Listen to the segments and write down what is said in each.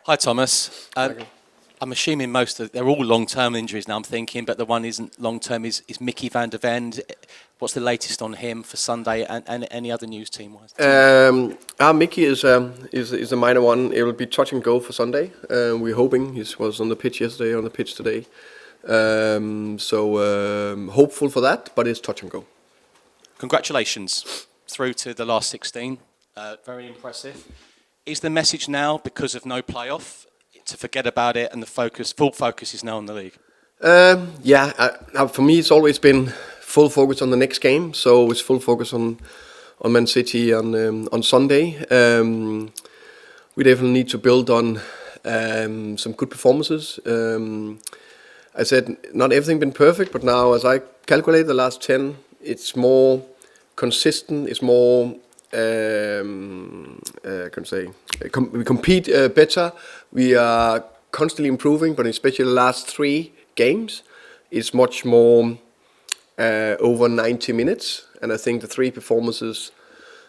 Hi, Thomas. I'm assuming they're all long-term injuries now, I'm thinking, but the one isn't long-term is Mickey van der Ven. What's the latest on him for Sunday and any other news team-wise? Mickey is a minor one. It will be touch and go for Sunday. We're hoping he was on the pitch yesterday, on the pitch today. Hopeful for that, but it's touch and go. Congratulations through to the last 16. Very impressive. Is the message now, because of no playoff, to forget about it and full focus is now on the league? For me it's always been full focus on the next game, so it's full focus on Man City on Sunday. We definitely need to build on some good performances. I said not everything been perfect, but now as I calculate the last 10, it's more consistent, it's more we compete better. We are constantly improving, but especially the last 3 games, it's much more over 90 minutes. And I think the 3 performances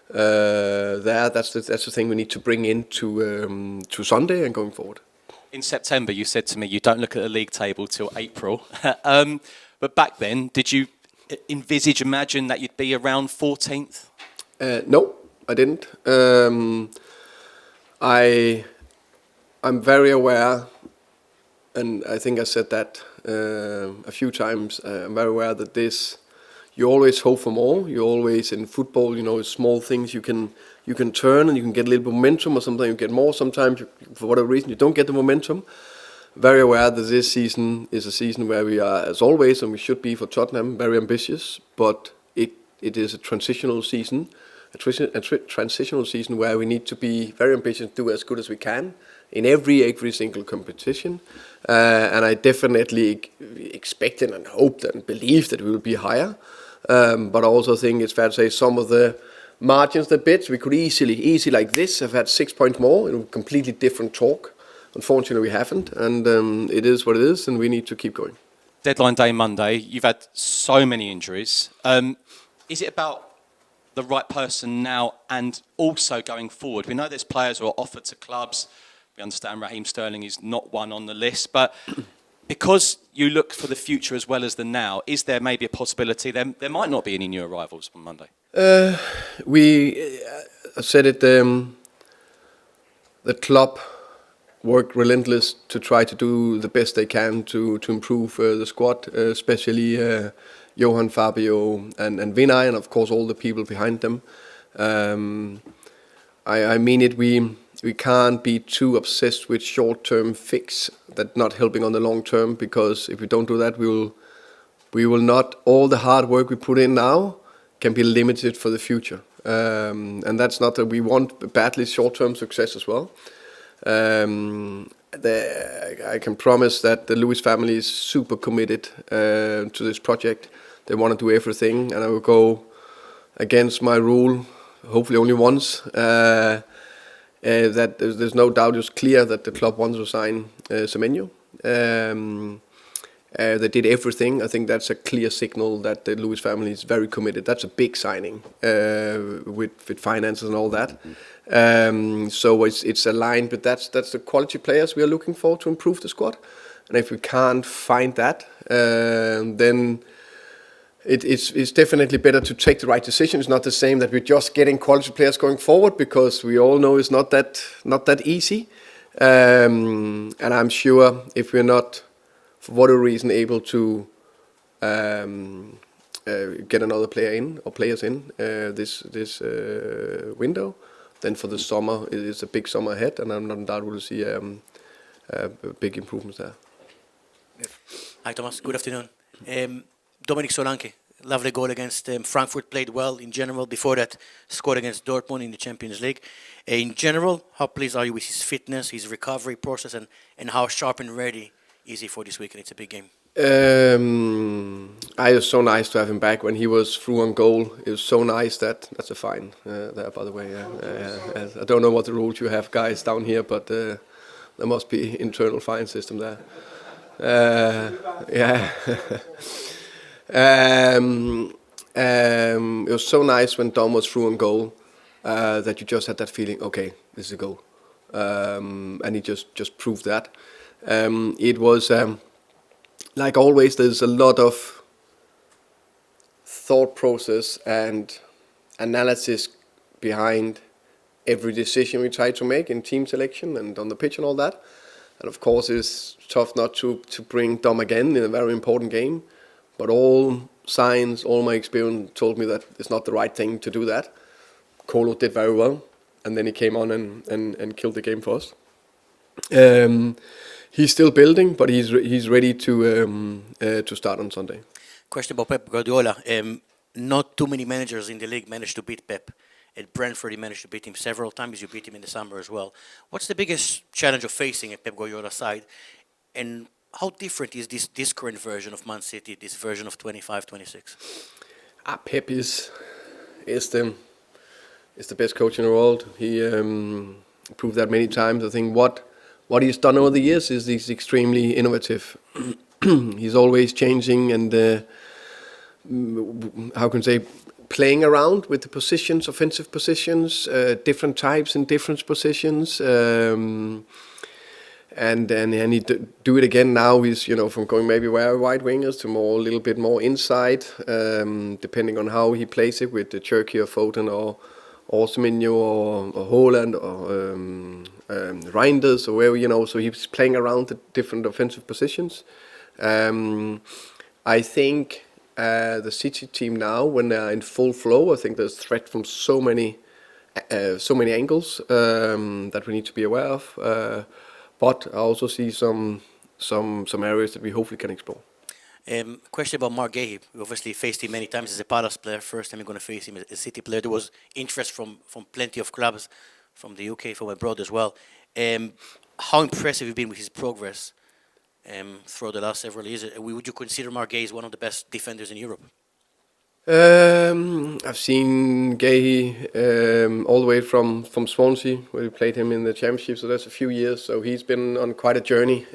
that's the thing we need to bring into to Sunday and going forward. In September, you said to me you don't look at the league table till April. But back then, did you imagine that you'd be around 14th? No, I didn't. I'm very aware, and I think I said that a few times. I'm very aware that you always hope for more. You always in football, small things you can turn and you can get a little momentum, or sometimes you get more. Sometimes, for whatever reason, you don't get the momentum. Very aware that this season is a season where we are, as always, and we should be for Tottenham, very ambitious. But it is a transitional season. A transitional season where we need to be very ambitious, do as good as we can in every single competition, and I definitely expected and hoped and believed that we will be higher, but I also think it's fair to say some of the margins, the bits, we could easily like this have had 6 points more in a completely different talk. Unfortunately we haven't, and it is what it is, and we need to keep going. Deadline day Monday, you've had so many injuries. Is it about the right person now and also going forward? We know there's players who are offered to clubs. We understand Raheem Sterling is not one on the list, but because you look for the future as well as the now, is there maybe a possibility there might not be any new arrivals on Monday? We said it, the club work relentless to try to do the best they can to improve the squad, especially Johan, Fabio and Vinay, and of course all the people behind them. I mean it, we can't be too obsessed with short-term fix that not helping on the long term, because if we don't do that, we will not, all the hard work we put in now can be limited for the future. And that's not that we want badly short-term success as well. I can promise that the Lewis family is super committed to this project. They want to do everything, and I will go against my rule, hopefully only once. That there's no doubt, it's clear that the club wants to sign Semenyo. They did everything. I think that's a clear signal that the Lewis family is very committed. That's a big signing with finances and all that. So it's aligned, but that's the quality players we are looking for to improve the squad. And if we can't find that, then it's definitely better to take the right decision. It's not the same that we're just getting quality players going forward, because we all know it's not that easy. And I'm sure if we're not, for whatever reason, able to get another player in or players in this window, then for the summer it is a big summer ahead, and I'm not in doubt we'll see big improvements there. Hi Thomas, good afternoon. Dominic Solanke, lovely goal against Frankfurt, played well in general. Before that, scored against Dortmund in the Champions League. In general, how pleased are you with his fitness, his recovery process, and how sharp and ready is he for this weekend? It's a big game. It was so nice to have him back when he was through on goal. It was so nice that's a fine there, by the way. I don't know what the rules you have, guys, down here, but there must be internal fine system there. Yeah. It was so nice when Dom was through on goal that you just had that feeling, okay, this is a goal. and he just proved that. It was like always. There's a lot of thought process and analysis behind every decision we try to make in team selection and on the pitch and all that. And of course, it's tough not to bring Dom again in a very important game. But all signs, all my experience told me that it's not the right thing to do that. Kolo did very well, and then he came on and killed the game for us. He's still building, but he's ready to start on Sunday. Question about Pep Guardiola. Not too many managers in the league managed to beat Pep. At Brentford, you managed to beat him several times. You beat him in the summer as well. What's the biggest challenge of facing a Pep Guardiola side? And how different is this current version of Man City, this version of 25-26? Pep is the best coach in the world. He proved that many times. I think what he's done over the years is he's extremely innovative. He's always changing and playing around with the positions, offensive positions, different types in different positions. And he do it again now. He's from going maybe wide wingers to a little bit more inside, depending on how he plays it with the Cherky or Foden or Semenyo or Haaland or Reinders or wherever, so he's playing around the different offensive positions. I think the City team now, when they're in full flow, I think there's threat from so many angles that we need to be aware of. But I also see some areas that we hopefully can explore. Question about Mark Gahey. We obviously faced him many times as a Palace player. First time we're going to face him as a City player. There was interest from plenty of clubs, from the UK, from abroad as well. How impressive have you been with his progress throughout the last several years? Would you consider Mark Gahey one of the best defenders in Europe? I've seen Gahey all the way from Swansea, where we played him in the Championship, so that's a few years. So he's been on quite a journey,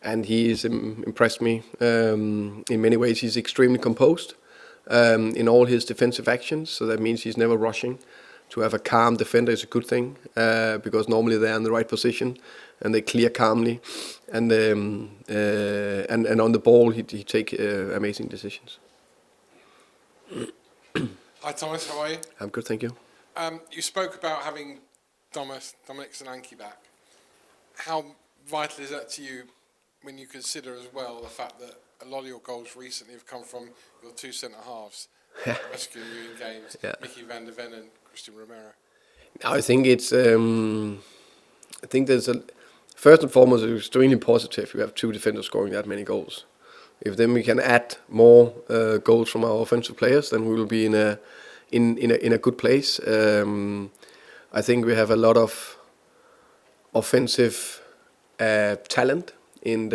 and he's impressed me in many ways. He's extremely composed in all his defensive actions, so that means he's never rushing. To have a calm defender is a good thing, because normally they're in the right position and they clear calmly, and on the ball he take amazing decisions. Hi Thomas, how are you? I'm good, thank you. You spoke about having Dominic Solanke back. How vital is that to you when you consider as well the fact that a lot of your goals recently have come from your two centre-halves, rescuing you in games, Mickey van der Ven and Christian Romero? I think it's. There's first and foremost, it's extremely positive. You have two defenders scoring that many goals. If then we can add more goals from our offensive players, then we will be in a good place. I think we have a lot of offensive talent in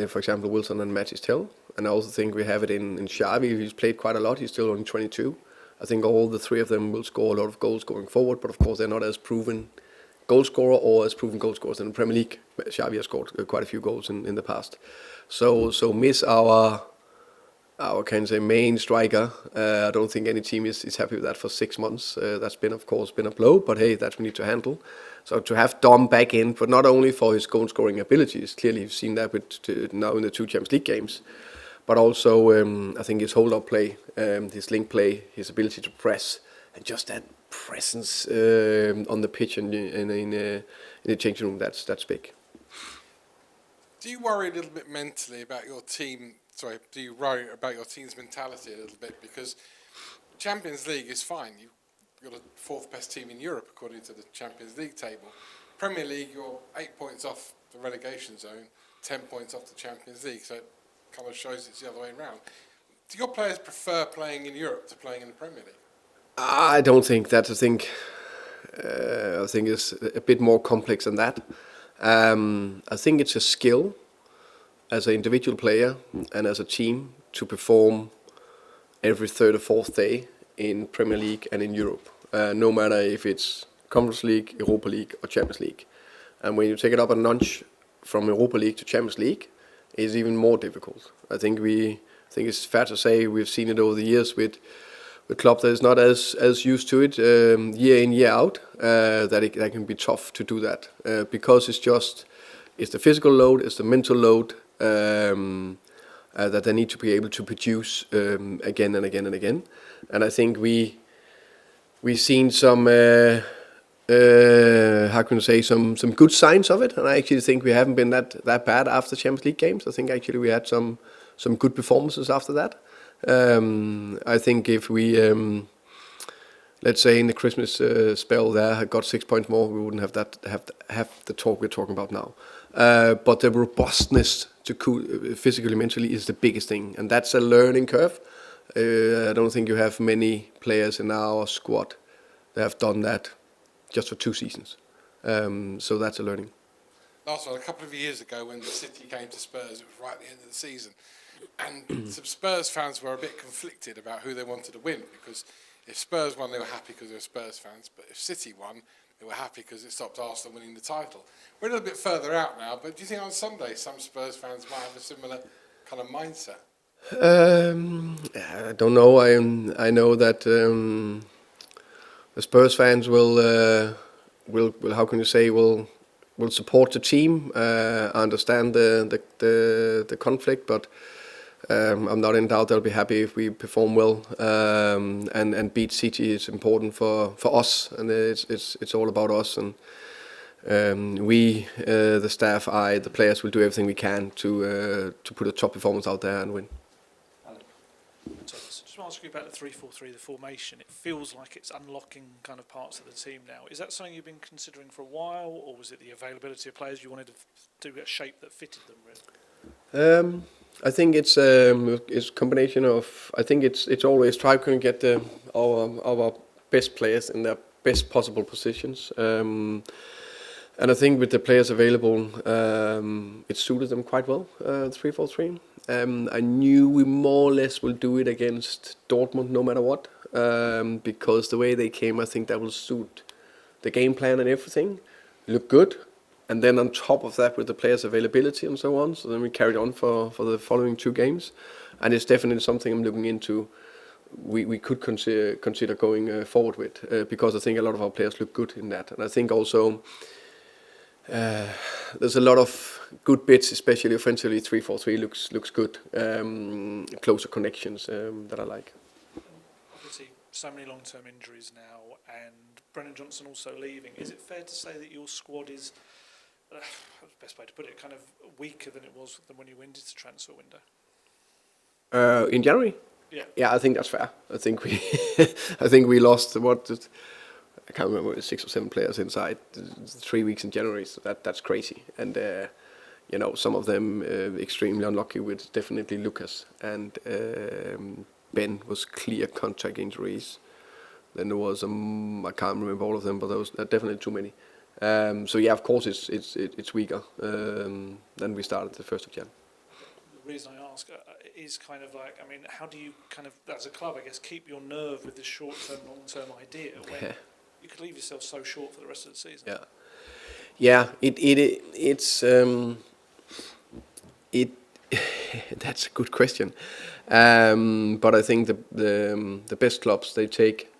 for example, Wilson and Mattis Tell, and I also think we have it in Xavi. He's played quite a lot. He's still only 22. I think all the three of them will score a lot of goals going forward, but of course they're not as proven goal scorer or as proven goal scorers in the Premier League. Xavi has scored quite a few goals in the past. So miss our main striker. I don't think any team is happy with that for 6 months. That's been a blow, but hey, that we need to handle. So to have Dom back in, but not only for his goal scoring abilities, clearly you've seen that now in the two Champions League games, but also I think his hold-up play, his link play, his ability to press, and just that presence on the pitch and in the changing room, that's big. Do you worry a little bit mentally about your team? Sorry, do you worry about your team's mentality a little bit? Because Champions League is fine. You're the fourth best team in Europe according to the Champions League table. Premier League, you're 8 points off the relegation zone, 10 points off the Champions League. So it kind of shows it's the other way around. Do your players prefer playing in Europe to playing in the Premier League? I don't think that's a thing. I think it's a bit more complex than that. I think it's a skill as an individual player and as a team to perform every third or fourth day in Premier League and in Europe, no matter if it's Conference League, Europa League or Champions League. And when you take it up a notch from Europa League to Champions League, it's even more difficult. I think it's fair to say we've seen it over the years with the club that is not as used to it year in, year out, that can be tough to do that because it's the physical load, it's the mental load that they need to be able to produce again and again and again. And I think we've seen some how can you say some good signs of it, and I actually think we haven't been that bad after Champions League games. I think actually we had some good performances after that. I think if we let's say in the Christmas spell there had got 6 points more, we wouldn't have the talk we're talking about now. But the robustness to physically, mentally is the biggest thing, and that's a learning curve. I don't think you have many players in our squad that have done that just for 2 seasons. So that's a learning. Last one, a couple of years ago when the City came to Spurs, it was right at the end of the season. And some Spurs fans were a bit conflicted about who they wanted to win, because if Spurs won, they were happy because they were Spurs fans. But if City won, they were happy because it stopped Arsenal winning the title. We're a little bit further out now, but do you think on Sunday some Spurs fans might have a similar kind of mindset? I don't know. I know that the Spurs fans will how can you say will support the team. I understand the conflict, but I'm not in doubt they'll be happy if we perform well and beat City. Is important for us, and it's all about us. And we, the staff, the players will do everything we can to put a top performance out there and win. Just want to ask you about the 3-4-3, the formation. It feels like it's unlocking kind of parts of the team now. Is that something you've been considering for a while, or was it the availability of players you wanted to do a shape that fitted them really? I think it's a combination of. I think it's always try to get our best players in their best possible positions. And I think with the players available, it suited them quite well. 3-4-3. I knew we more or less will do it against Dortmund no matter what, because the way they came, I think that will suit the game plan and everything. Look good, and then on top of that with the players' availability and so on. So then we carried on for the following 2 games, and it's definitely something I'm looking into. We could consider going forward with because I think a lot of our players look good in that, and I think also. There's a lot of good bits, especially offensively. 3-4-3 looks good. Closer connections that I like. Obviously, so many long-term injuries now, and Brennan Johnson also leaving. Is it fair to say that your squad is, best way to put it, kind of weaker than it was than when you went into the transfer window? In January? Yeah, I think that's fair. I think we lost I can't remember, 6 or 7 players inside 3 weeks in January, so that's crazy. And some of them extremely unlucky with definitely Lucas and Ben was clear contact injuries. Then there was I can't remember all of them, but those are definitely too many. So yeah, of course it's weaker than we started the 1st of January. The reason I ask is kind of like, I mean, how do you kind of, as a club, I guess, keep your nerve with this short-term, long-term idea when you could leave yourself so short for the rest of the season? Yeah. That's a good question. But I think the best clubs, they take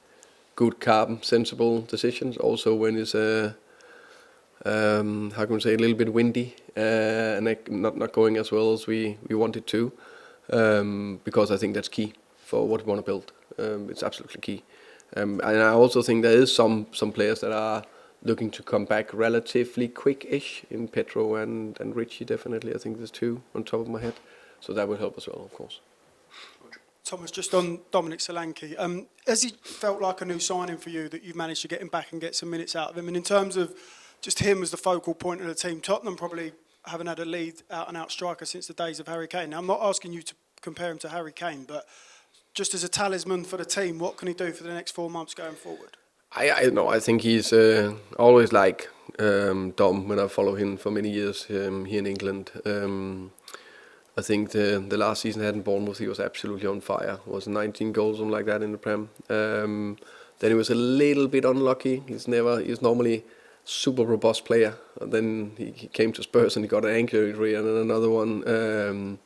good, calm, sensible decisions. Also, when it's how can we say, a little bit windy and not going as well as we wanted to, because I think that's key for what we want to build. It's absolutely key. And I also think there is some players that are looking to come back relatively quick-ish in Petro and Richie, definitely. I think there's 2 on top of my head. So that will help as well, of course. Thomas, just on Dominic Solanke, has he felt like a new signing for you that you've managed to get him back and get some minutes out of him? And in terms of just him as the focal point of the team, Tottenham probably haven't had a lead out-and-out striker since the days of Harry Kane. Now, I'm not asking you to compare him to Harry Kane, but just as a talisman for the team, what can he do for the next 4 months going forward? I think he's always like Dom when I follow him for many years here in England. I think the last season I had in Bournemouth, he was absolutely on fire. It was 19 goals, something like that in the Prem. Then he was a little bit unlucky. He's normally super robust player. And then he came to Spurs and he got an ankle injury and then another one.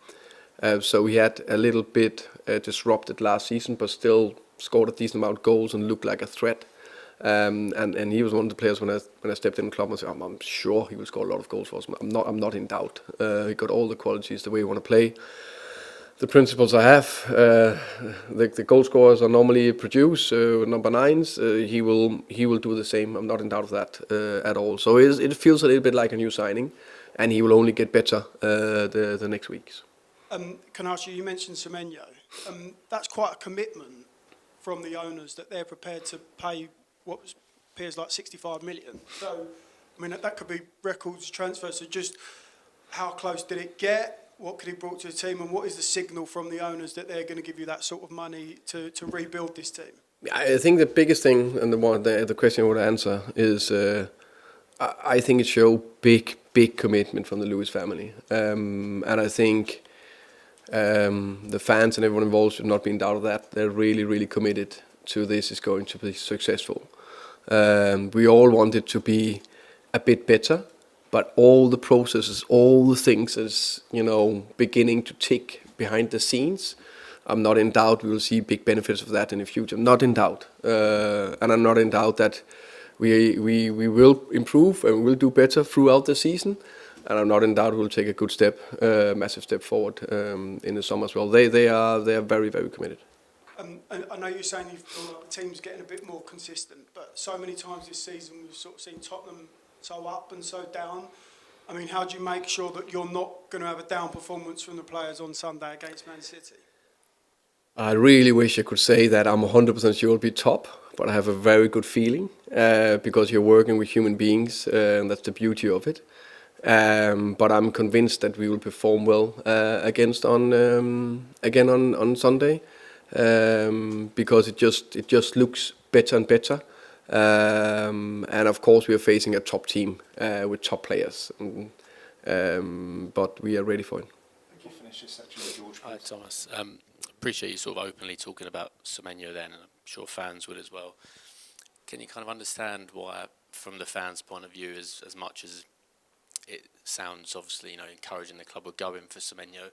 So he had a little bit disrupted last season, but still scored a decent amount of goals and looked like a threat. And he was one of the players when I stepped in the club and said, I'm sure he will score a lot of goals for us. I'm not in doubt. He got all the qualities, the way he want to play. The principles I have, the goal scorers are normally produce number 9s. He will do the same. I'm not in doubt of that at all. So it feels a little bit like a new signing, and he will only get better the next weeks. Can I ask you mentioned Semenyo. That's quite a commitment from the owners that they're prepared to pay what appears like 65 million. So, I mean, that could be records transfers. So just how close did it get? What could he brought to the team, and what is the signal from the owners that they're going to give you that sort of money to rebuild this team? I think the biggest thing, and the question I would answer is, I think it shows big commitment from the Lewis family, and I think the fans and everyone involved should not be in doubt of that. They're really committed to this is going to be successful. We all want it to be a bit better. But all the processes, all the things is, beginning to tick behind the scenes. I'm not in doubt we will see big benefits of that in the future. I'm not in doubt. And I'm not in doubt that we will improve and we will do better throughout the season. And I'm not in doubt we'll take a good step, massive step forward in the summer as well. They are very committed. And I know you're saying you feel like the team's getting a bit more consistent, but so many times this season we've sort of seen Tottenham so up and so down. I mean, how do you make sure that you're not going to have a down performance from the players on Sunday against Man City? I really wish I could say that I'm 100% sure it'll be top, but I have a very good feeling because you're working with human beings, and that's the beauty of it. But I'm convinced that we will perform well again on Sunday because it just looks better and better. And of course we are facing a top team with top players, but we are ready for it. Thank you. Finish this section with George. Hi Thomas, appreciate you sort of openly talking about Semenyo then, and I'm sure fans would as well. Can you kind of understand why, from the fans' point of view, as much as it sounds obviously encouraging the club are going for Semenyo,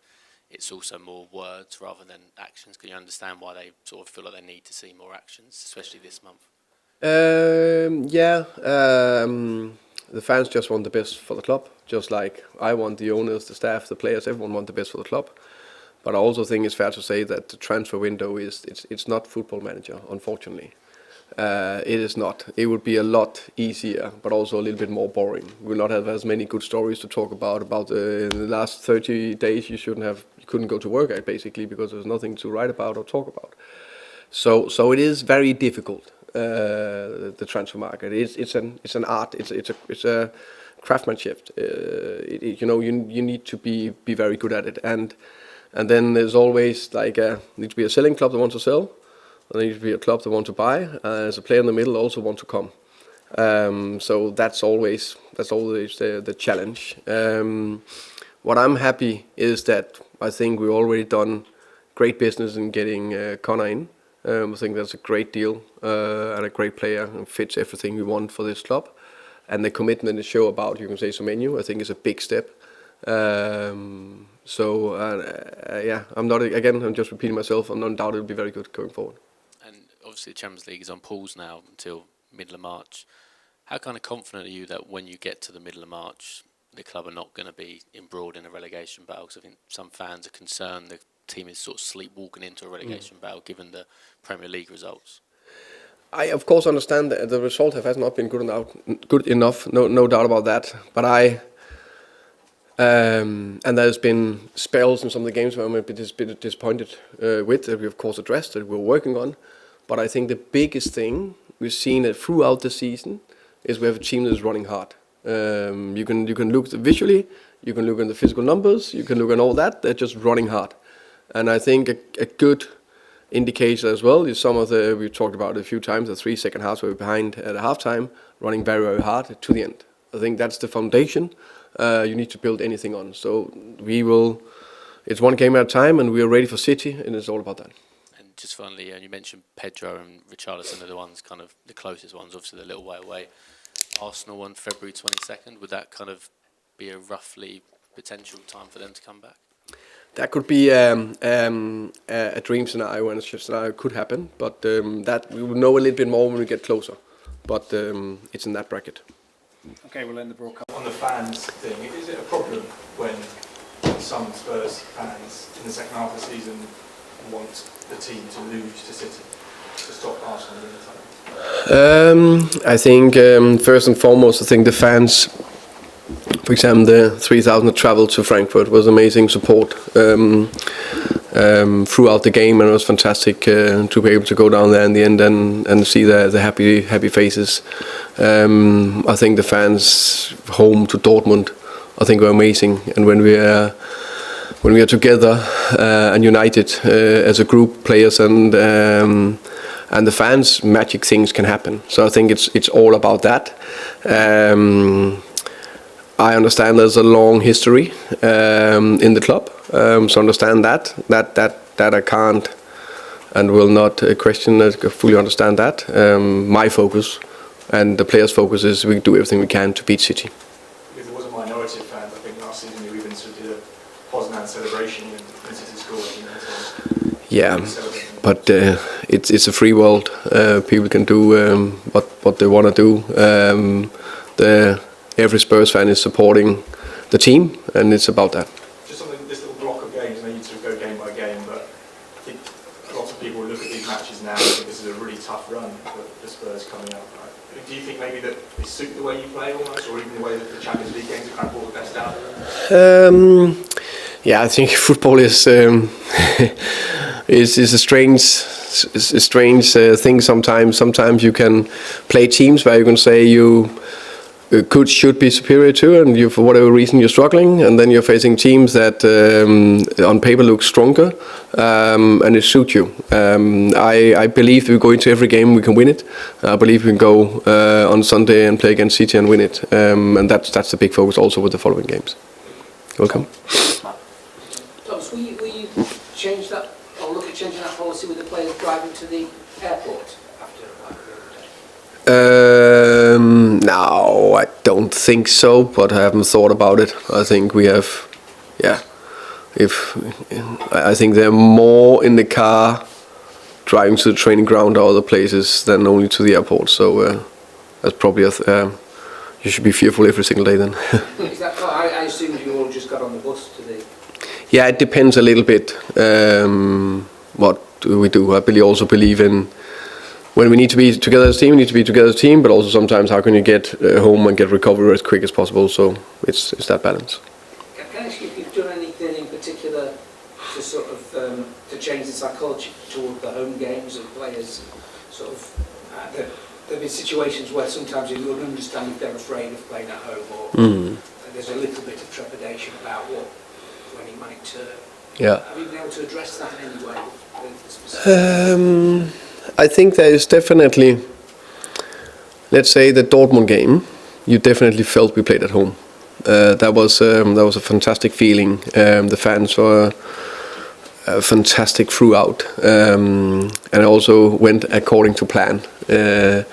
it's also more words rather than actions? Can you understand why they sort of feel like they need to see more actions, especially this month? The fans just want the best for the club, just like I want the owners, the staff, the players, everyone want the best for the club. But I also think it's fair to say that the transfer window it's not Football Manager, unfortunately. It is not. It would be a lot easier, but also a little bit more boring. We will not have as many good stories to talk about in the last 30 days. You couldn't go to work basically because there's nothing to write about or talk about. So it is very difficult. The transfer market. It's an art. It's a craftsmanship. You need to be very good at it. And then there's always need to be a selling club that wants to sell. There needs to be a club that wants to buy. As a player in the middle also want to come. So that's always the challenge. What I'm happy is that I think we've already done great business in getting Connor in. I think that's a great deal and a great player and fits everything we want for this club. And the commitment they show about, you can say, Semenyo, I think is a big step. I'm just repeating myself. I'm not doubted it'll be very good going forward. And obviously the Champions League is on pause now until middle of March. How kind of confident are you that when you get to the middle of March, the club are not going to be embroiled in a relegation battle? Because I think some fans are concerned the team is sort of sleepwalking into a relegation battle given the Premier League results. I of course understand that the result has not been good enough. No doubt about that. But and there's been spells in some of the games where I'm a bit disappointed with that we of course addressed that we're working on. But I think the biggest thing we've seen it throughout the season is we have a team that is running hard. You can look visually, you can look at the physical numbers, you can look at all that. They're just running hard. And I think a good indicator as well is some of we've talked about it a few times, the 3 second halves where we're behind at half time, running very hard to the end. I think that's the foundation you need to build anything on. So it's one game at a time and we are ready for City and it's all about that. And just finally, you mentioned Pedro and Richarlison are the ones kind of the closest ones, obviously they're a little way away. Arsenal on February 22nd, would that kind of be a roughly potential time for them to come back? That could be a dream scenario and a scenario could happen, but that we will know a little bit more when we get closer. But it's in that bracket. Okay, we'll end the broadcast. On the fans thing, is it a problem when some Spurs fans in the second half of the season want the team to lose to City to stop Arsenal in the title? I think first and foremost, I think the fans, for example, the 3,000 that traveled to Frankfurt was amazing support throughout the game, and it was fantastic to be able to go down there in the end and see the happy faces. I think the fans home to Dortmund, I think, were amazing, and when we are together and united as a group, players and the fans, magic things can happen. So I think it's all about that. I understand there's a long history in the club, so understand that I can't and will not question. I fully understand that. My focus and the players' focus is we do everything we can to beat City. Because there was a minority of fans, I think last season you even sort of did a Poznan celebration when City scored. Yeah, but it's a free world. People can do what they want to do. Every Spurs fan is supporting the team, and it's about that. Just on this little block of games, I know you sort of go game by game, but I think lots of people look at these matches now and think this is a really tough run for the Spurs coming up. Right? Do you think maybe that they suit the way you play almost, or even the way that the Champions League games have kind of brought the best out of them? Yeah, I think football is is a strange thing sometimes. Sometimes you can play teams where you can say you should be superior to, and you, for whatever reason, you're struggling, and then you're facing teams that on paper look stronger, and it suits you. I believe if we go into every game, we can win it. I believe we can go on Sunday and play against City and win it, and that's the big focus also with the following games. Welcome. Thomas, will you change that, or look at changing that policy with the players driving to the airport after no, I don't think so, but I haven't thought about it. I think we have, I think they're more in the car driving to the training ground or other places than only to the airport. So that's probably you should be fearful every single day then. Is that, I assumed you all just got on the bus to the... Yeah, it depends a little bit what we do. I also believe in when we need to be together as a team, we need to be together as a team, but also sometimes how can you get home and get recovery as quick as possible. So it's that balance. Can I ask you if you've done anything in particular to sort of to change the psychology toward the home games of players? Sort of there have been situations where sometimes you would understand if they're afraid of playing at home, or there's a little bit of trepidation about when it might turn. Yeah. Have you been able to address that in any way? I think there is definitely, let's say the Dortmund game, you definitely felt we played at home. That was a fantastic feeling. The fans were fantastic throughout, and it also went according to plan. That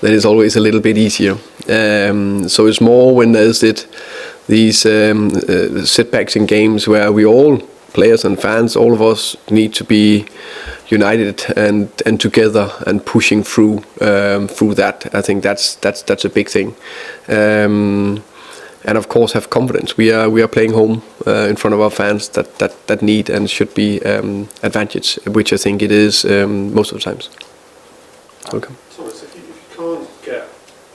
is always a little bit easier. So it's more when there's these setbacks in games where we all, players and fans, all of us need to be united and together and pushing through that. I think that's a big thing, and of course have confidence. We are playing home in front of our fans that need and should be advantage, which I think it is most of the times. Welcome. Thomas, if you can't get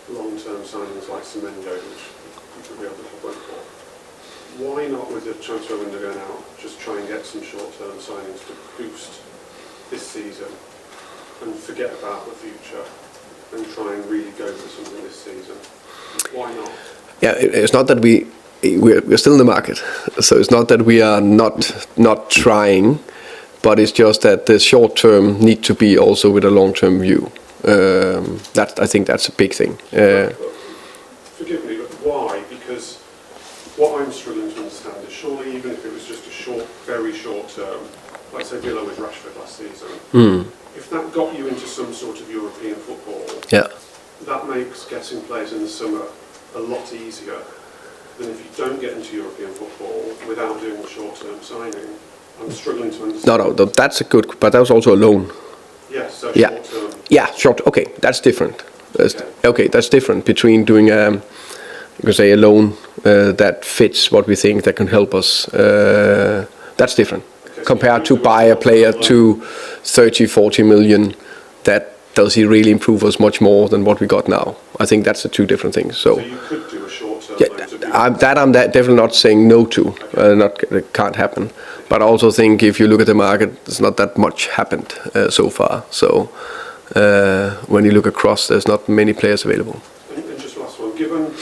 long-term signings like Semenyo, which could be able to wait for, why not, with the transfer window going out, just try and get some short-term signings to boost this season and forget about the future and try and really go for something this season? Why not? Yeah, it's not that we're still in the market, so it's not that we are not trying, but it's just that the short term need to be also with a long term view. I think that's a big thing. Forgive me, but why? Because what I'm struggling to understand is surely even if it was just a very short term, like say Villa with Rashford last season, if that got you into some sort of European football, that makes getting players in the summer a lot easier than if you don't get into European football without doing a short-term signing. I'm struggling to understand. No, that's a good, but that was also a loan. Yes, so Yeah. short term. Yeah, short. Okay, that's different. Okay. Okay, that's different between doing you can say a loan that fits what we think that can help us. That's different Okay, so compared you to do buy a short-term player loan. to 30, 40 million. That does he really improve us much more than what we got now? I think that's the two different things. So you could do a short term Yeah, loan to do I'm definitely not saying no to. It can't happen. But I also think if you look at the market, there's not that much happened so far. So when you look across, there's not many players available. And just last one, given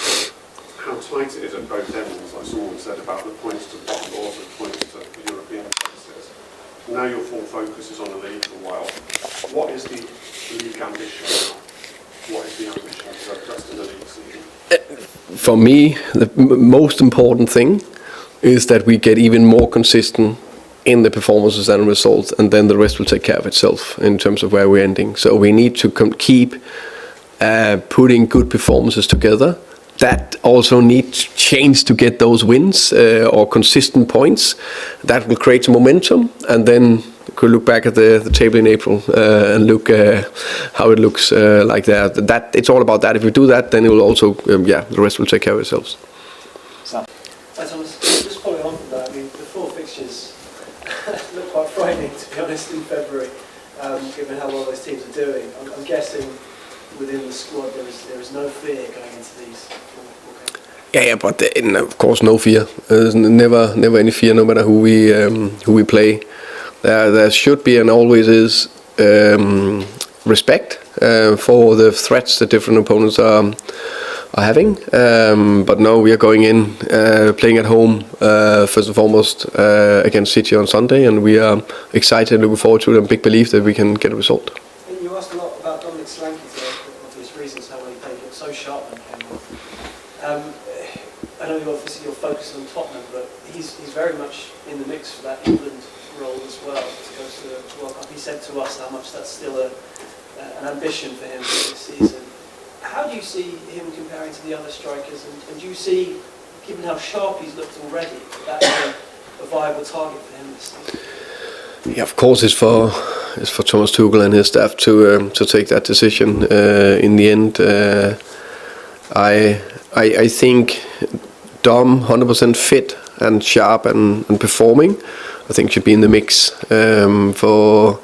how tight it is at both ends, like someone said about the points to the bottom or the points to the European places, now your full focus is on the league for a while. What is the league ambition now? What is the ambition for the rest of the league season? For me, the most important thing is that we get even more consistent in the performances and results, and then the rest will take care of itself in terms of where we're ending. So we need to keep putting good performances together. That also needs change to get those wins or consistent points. That will create some momentum, and then we could look back at the table in April and look how it looks like that. That it's all about that. If we do that, then it will also the rest will take care of itself. Hi Thomas, just following on from that, I mean the 4 fixtures look quite frightening to be honest in February, given how well those teams are doing. I'm guessing within the squad there is no fear going into these 4 games. Yeah, but of course no fear. There's never any fear, no matter who we play. There should be and always is respect for the threats that different opponents are having. But no, we are going in playing at home first and foremost against City on Sunday, and we are excited, looking forward to it, and big belief that we can get a result. And you asked a lot about Dominic Solanke today, for obvious reasons, how well he played. He looked so sharp when he came on. I know you're focused on Tottenham, but he's very much in the mix for that England role as well to go to the World Cup. He said to us how much that's still an ambition for him this season. How do you see him comparing to the other strikers, and do you see, given how sharp he's looked already, that is a viable target for him this season? Yeah, of course, it's for Thomas Tuchel and his staff to take that decision. In the end, I think Dom 100% fit and sharp and performing, I think should be in the mix for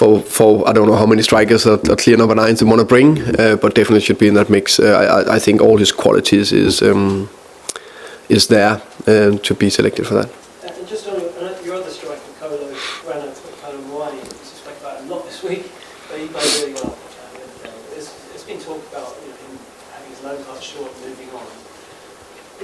I don't know how many strikers are clear number 9s they want to bring, but definitely should be in that mix. I think all his qualities is there to be selected for that. And just on your other striker, Kolo Muani, we spoke about him not this week, but he played really well. It's been talked about him having his loan cut short and moving on.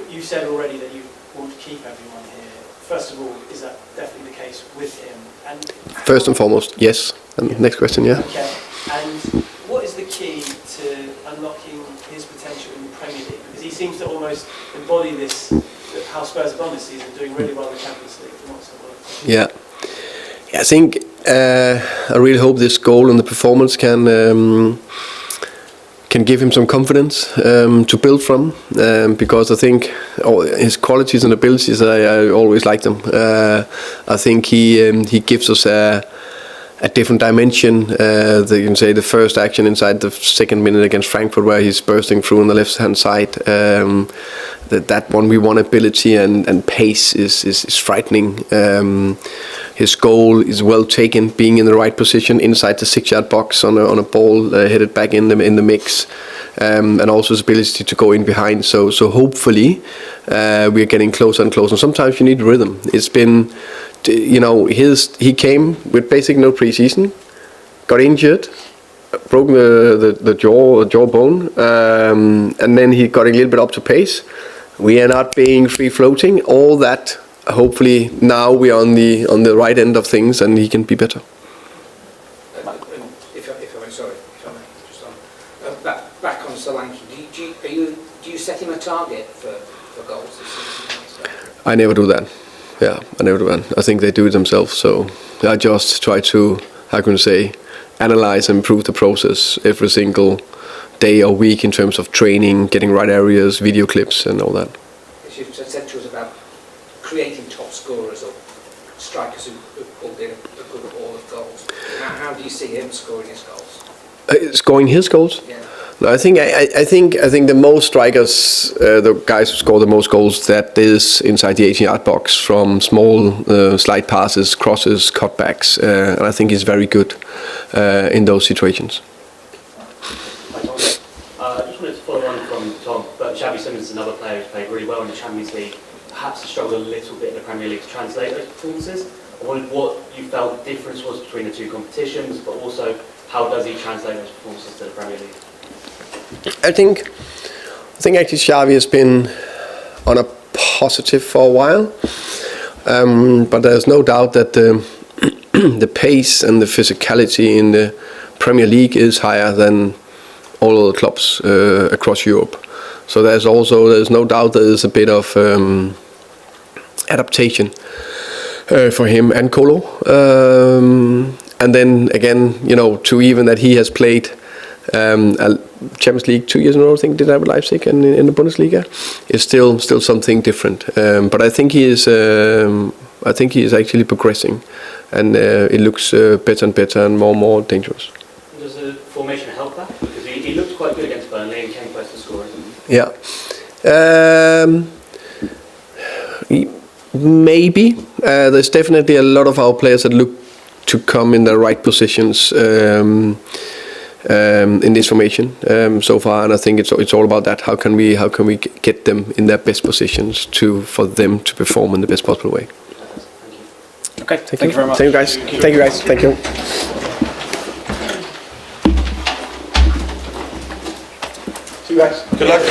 You said already that you want to keep everyone here. First of all, is that definitely the case with him? And First and foremost, yes. And next question, yeah. Okay. And what is the key to unlocking his potential in the Premier League? Because he seems to almost embody this, how Spurs have gone this season, doing really well in the Champions League. But not so well. Yeah, I think I really hope this goal and the performance can give him some confidence to build from, because I think his qualities and abilities, I always like them. I think he gives us a different dimension. You can say the first action inside the second minute against Frankfurt, where he's bursting through on the left hand side. That one, we want ability and pace is frightening. His goal is well taken, being in the right position inside the 6-yard box on a ball headed back in the mix, and also his ability to go in behind. So hopefully we are getting closer and closer. Sometimes you need rhythm. It's been, he came with basically no preseason, got injured, broke the jawbone, and then he got a little bit up to pace. We are not being free floating. All that. Hopefully now we are on the right end of things, and he can be better. If I may, just on back on Solanke, do you set him a target for goals this season? I never do that. Yeah, I never do that. I think they do it themselves. So I just try to, how can you say, analyze and improve the process every single day or week in terms of training, getting right areas, video clips, and all that. You've said to us about creating top scorers or strikers who pulled in a good haul of goals. How do you see him scoring his goals? Scoring his goals? Yeah. No, I think the most strikers, the guys who score the most goals, that is inside the 18-yard box from small slide passes, crosses, cutbacks, and I think he's very good in those situations. I just wanted to follow on from Tom, but Xavi Simons is another player who's played really well in the Champions League, perhaps has struggled a little bit in the Premier League to translate those performances. I wondered what you felt the difference was between the two competitions, but also how does he translate those performances to the Premier League? I think actually Xavi has been on a positive for a while, but there's no doubt that the pace and the physicality in the Premier League is higher than all other clubs across Europe. So there's no doubt there's a bit of adaptation for him and Kolo. And then again, to even that he has played a Champions League 2 years in a row, I think, did I with Leipzig and in the Bundesliga, is still something different. But I think he is actually progressing, and it looks better and better and more dangerous. Does the formation help that? Because he looked quite good against Burnley and came close to scoring. Yeah. Maybe. There's definitely a lot of our players that look to come in the right positions in this formation so far, and I think it's all about that. How can we get them in their best positions for them to perform in the best possible way? Okay, thank you very much. Thank you, guys. Thank you, guys. Thank you. See you guys. Good luck.